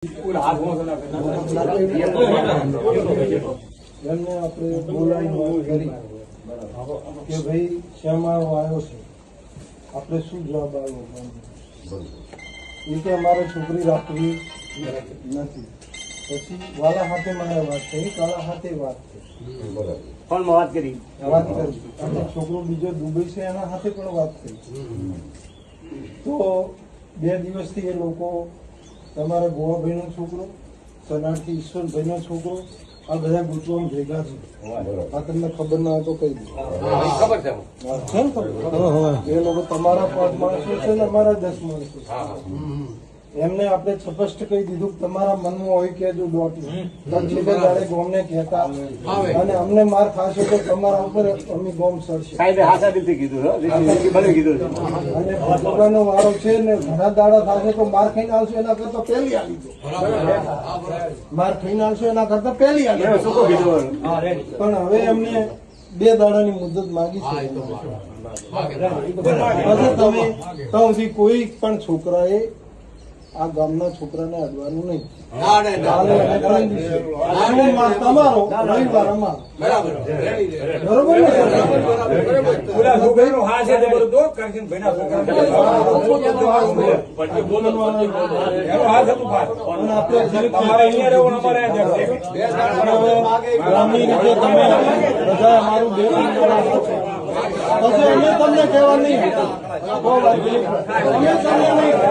એમને આપણે બોલાવીને વાત કરી કે ભાઈ શ્યામાળો આવ્યો છે, આપણે શું જવાબ આવ્યો એ કે અમારે છોકરી રાખવી નથી. પછી વાલા હાથે મારે વાત થઈ, કાળા હાથે વાત થઈ, વાત કરી અને છોકરો બીજો દુબઈ છે એના હાથે પણ વાત થઈ. તો 2 દિવસથી એ લોકો તમારા ગોવાભાઈ નો છોકરો, સનારથી ઈશ્વરભાઈ નો છોકરો, આ બધા ગૂંચવામાં ભેગા છે. આ તમને ખબર ના હોય તો કહી દો. ખબર છે એ લોકો તમારા 5 માણસો છે ને અમારા 10 માણસો છે. એમને આપણે સ્પષ્ટ કહી દીધું તમારા મનમાં હોય કે જો દોડને ગોમને કહેતા અને અમને માર ખાશે તો તમારા ઉપર અમે ગોમ સરશે. અને ભગવાનનો વારો છે ને ઘણા દાડા થશે તો માર ખાઈને આવશે એના કરતા પહેલી આવી દો. માર ખાઈને આવશે એના કરતા પહેલી આવી દો. પણ હવે એમને 2 દાડાની મુદત માંગી છે. તમે તો કોઈ પણ છોકરાએ આ ગામના છોકરાને અડવાનું નહીં. તમારો રવિવાર અમારો બરોબર પછી અમે તમને કહેવા નહીં, અમે તમને નહીં